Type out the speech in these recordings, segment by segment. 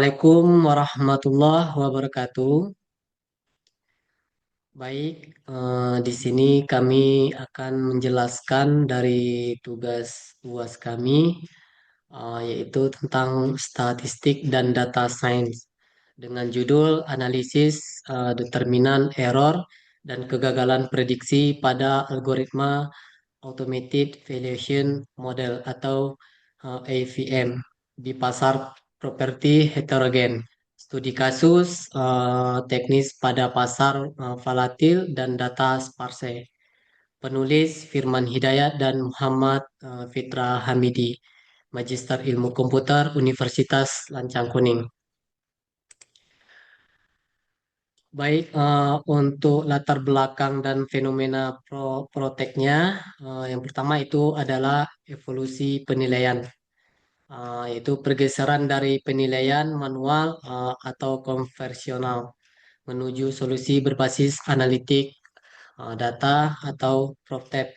Assalamualaikum warahmatullahi wabarakatuh. Baik, di sini kami akan menjelaskan dari tugas UAS kami, yaitu tentang statistik dan data science dengan judul analisis determinan error dan kegagalan prediksi pada algoritma Automated Valuation Model atau AVM di pasar properti heterogen. Studi kasus teknis pada pasar volatil dan data sparse. Penulis Firman Hidayat dan Muhammad Fitra Hamidi, Magister Ilmu Komputer Universitas Lancang Kuning. Baik, untuk latar belakang dan fenomena proteknya, yang pertama itu adalah evolusi penilaian, yaitu pergeseran dari penilaian manual atau konversional menuju solusi berbasis analitik data atau PropTech.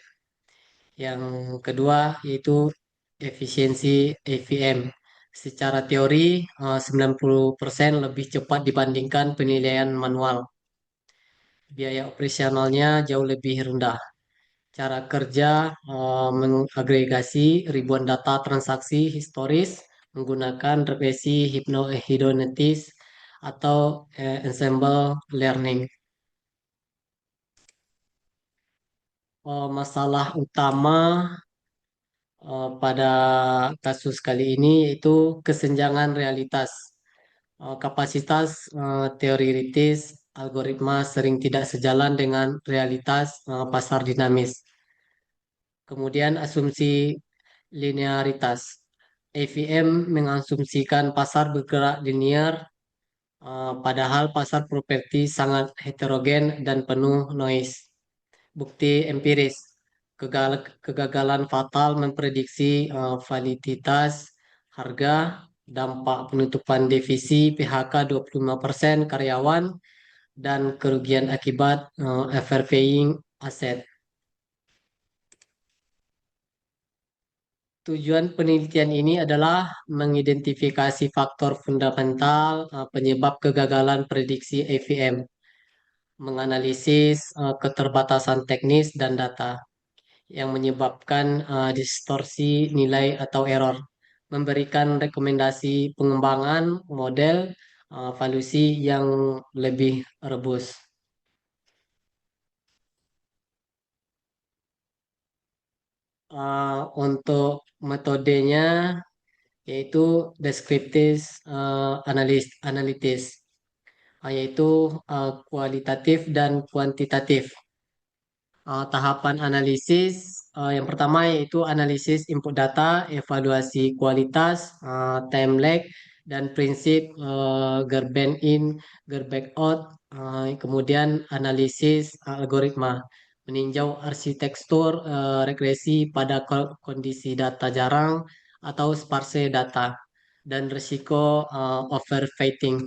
Yang kedua yaitu efisiensi AVM. Secara teori, 90% lebih cepat dibandingkan penilaian manual. Biaya operasionalnya jauh lebih rendah. Cara kerja mengagregasi ribuan data transaksi historis menggunakan regresi hipnohedonetis atau ensemble learning. Masalah utama pada kasus kali ini yaitu kesenjangan realitas. Kapasitas teoritis algoritma sering tidak sejalan dengan realitas pasar dinamis. Kemudian asumsi linearitas. AVM mengasumsikan pasar bergerak linear, padahal pasar properti sangat heterogen dan penuh noise. Bukti empiris. Kegagalan fatal memprediksi validitas harga, dampak penutupan divisi PHK 25% karyawan, dan kerugian akibat overpaying aset. Tujuan penelitian ini adalah mengidentifikasi faktor fundamental penyebab kegagalan prediksi AVM, menganalisis keterbatasan teknis dan data yang menyebabkan distorsi nilai atau error, memberikan rekomendasi pengembangan model valuasi yang lebih rebus. Untuk metodenya yaitu descriptive analysis, yaitu kualitatif dan kuantitatif. Tahapan analisis yang pertama yaitu analisis input data, evaluasi kualitas, time lag, dan prinsip Gerben in, Gerback out. Kemudian analisis algoritma, meninjau arsitektur regresi pada kondisi data jarang atau sparse data, dan risiko overfitting.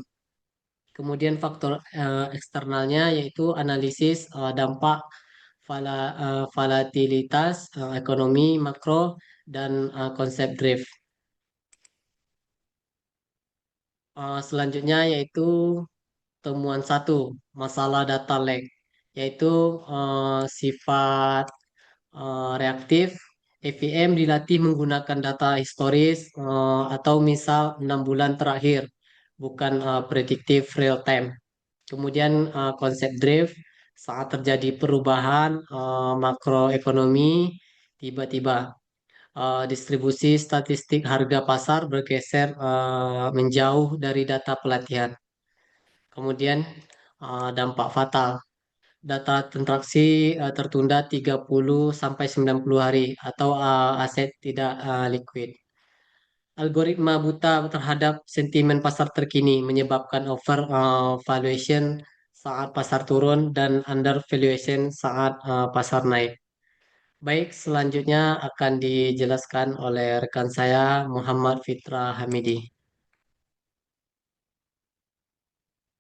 Kemudian faktor eksternalnya yaitu analisis dampak volatilitas ekonomi makro dan konsep drift. Selanjutnya yaitu temuan satu, masalah data lag, yaitu sifat reaktif. AVM dilatih menggunakan data historis atau misal 6 bulan terakhir, bukan prediktif real time. Kemudian konsep drift, saat terjadi perubahan makroekonomi tiba-tiba distribusi statistik harga pasar bergeser menjauh dari data pelatihan. Kemudian dampak fatal. Data transaksi tertunda 30 sampai 90 hari atau aset tidak liquid. Algoritma buta terhadap sentimen pasar terkini menyebabkan over valuation saat pasar turun dan under valuation saat pasar naik. Baik, selanjutnya akan dijelaskan oleh rekan saya Muhammad Fitra Hamidi.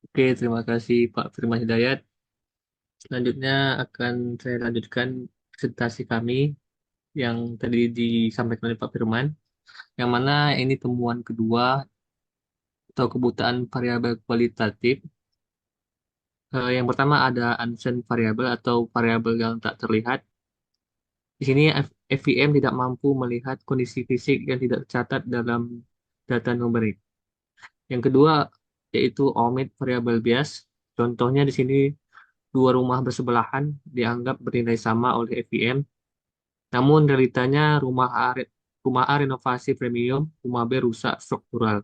Oke, terima kasih Pak Firman Hidayat. Selanjutnya akan saya lanjutkan presentasi kami yang tadi disampaikan oleh Pak Firman, yang mana ini temuan kedua atau kebutaan variabel kualitatif. Yang pertama ada unseen variable atau variabel yang tak terlihat. Di sini FVM tidak mampu melihat kondisi fisik yang tidak tercatat dalam data numerik. Yang kedua yaitu omit variabel bias. Contohnya di sini dua rumah bersebelahan dianggap bernilai sama oleh FVM, namun realitanya rumah A renovasi premium, rumah B rusak struktural.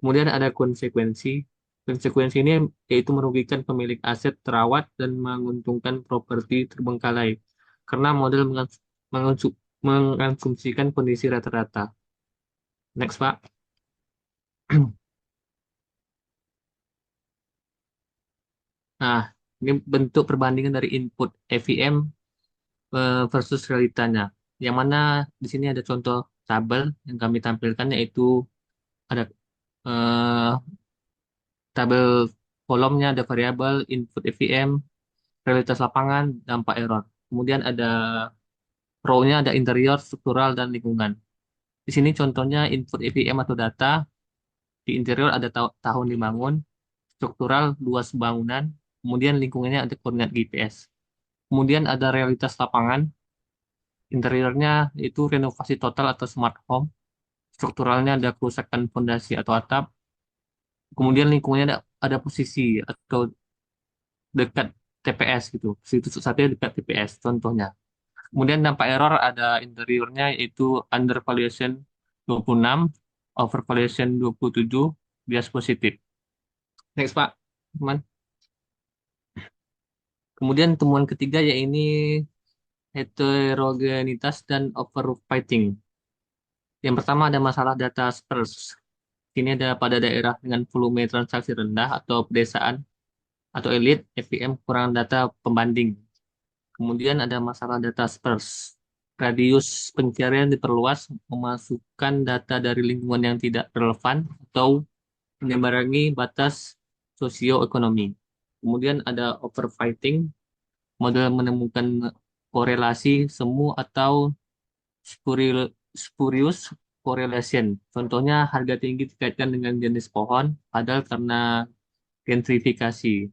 Kemudian ada konsekuensi. Konsekuensi ini yaitu merugikan pemilik aset terawat dan menguntungkan properti terbengkalai karena model mengasumsikan kondisi rata-rata. Next, Pak. Nah, ini bentuk perbandingan dari input FEM versus realitanya. Yang mana di sini ada contoh tabel yang kami tampilkan yaitu ada eh, tabel kolomnya ada variabel input FEM, realitas lapangan, dampak error. Kemudian ada row-nya ada interior, struktural, dan lingkungan. Di sini contohnya input EVM atau data. Di interior ada tahun dibangun, struktural luas bangunan, kemudian lingkungannya ada koordinat GPS. Kemudian ada realitas lapangan, interiornya itu renovasi total atau smart home, strukturalnya ada kerusakan fondasi atau atap, kemudian lingkungannya ada posisi atau dekat TPS gitu. Situs satunya dekat TPS contohnya. Kemudian dampak error ada interiornya yaitu undervaluation 26, overvaluation 27, bias positif. Next, Pak. Teman. Kemudian temuan ketiga yaitu heterogenitas dan overfitting. Yang pertama ada masalah data sparse. Ini ada pada daerah dengan volume transaksi rendah atau pedesaan atau elit, FPM kurang data pembanding. Kemudian ada masalah data sparse. Radius pencarian diperluas, memasukkan data dari lingkungan yang tidak relevan atau menyeberangi batas sosioekonomi. Kemudian ada overfitting, model menemukan korelasi semu atau spurious correlation. Contohnya harga tinggi dikaitkan dengan jenis pohon, padahal karena gentrifikasi.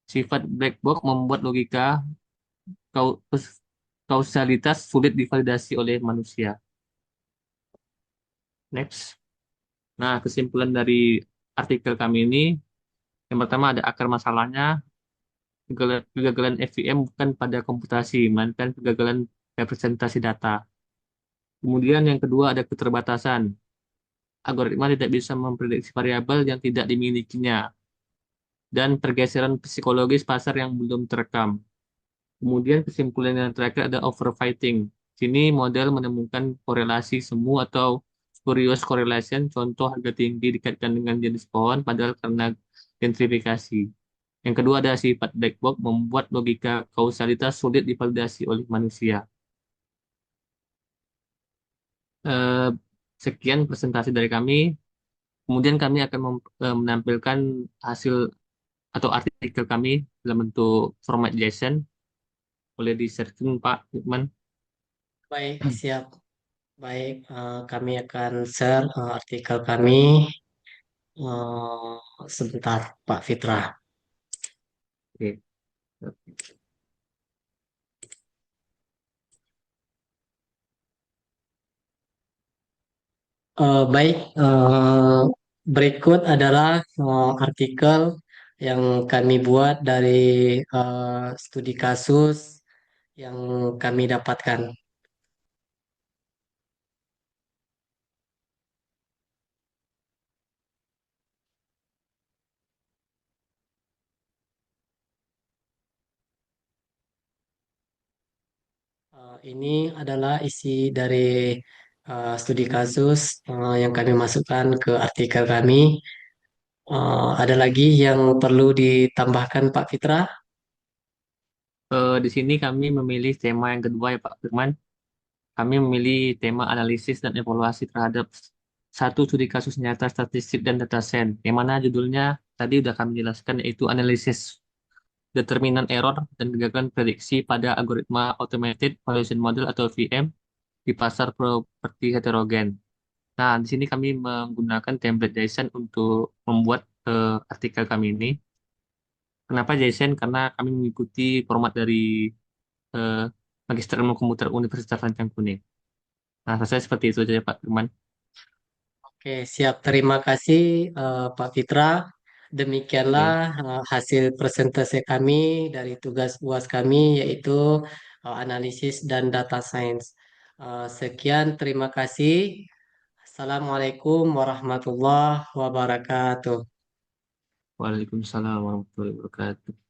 Sifat black box membuat logika kau- kausalitas sulit divalidasi oleh manusia. Next. Nah, kesimpulan dari artikel kami ini, yang pertama ada akar masalahnya, kegagalan FVM bukan pada komputasi, melainkan kegagalan representasi data. Kemudian yang kedua ada keterbatasan. Algoritma tidak bisa memprediksi variabel yang tidak dimilikinya, dan pergeseran psikologis pasar yang belum terekam. Kemudian kesimpulan yang terakhir ada overfitting. Sini model menemukan korelasi semu atau spurious correlation, contoh harga tinggi dikaitkan dengan jenis pohon, padahal karena gentrifikasi. Yang kedua ada sifat black box, membuat logika kausalitas sulit divalidasi oleh manusia. Eh, Sekian presentasi dari kami. Kemudian kami akan menampilkan hasil atau artikel kami dalam bentuk format JSON. Boleh di-searching Pak Lukman. Baik, siap. Baik, kami akan share artikel kami sebentar, Pak Fitra. Oke. Baik, berikut adalah artikel yang kami buat dari studi kasus yang kami dapatkan. Ini adalah isi dari studi kasus yang kami masukkan ke artikel kami. Ada lagi yang perlu ditambahkan, Pak Fitra? Di sini kami memilih tema yang kedua ya Pak Firman. Kami memilih tema analisis dan evaluasi terhadap satu studi kasus nyata statistik dan data science, yang mana judulnya tadi sudah kami jelaskan yaitu analisis determinan error dan kegagalan prediksi pada algoritma automated valuation model atau VM di pasar properti heterogen. Nah, di sini kami menggunakan template JSON untuk membuat artikel kami ini. Kenapa JSON? Karena kami mengikuti format dari eh, Magister Ilmu Komputer Universitas Rancang Kuning. Nah, saya seperti itu saja, Pak Firman. Oke, siap. Terima kasih, Pak Fitra. Demikianlah Oke, hasil presentasi kami dari tugas UAS kami, yaitu analisis dan data science. Sekian, terima kasih. Assalamualaikum warahmatullahi wabarakatuh. Waalaikumsalam warahmatullahi wabarakatuh.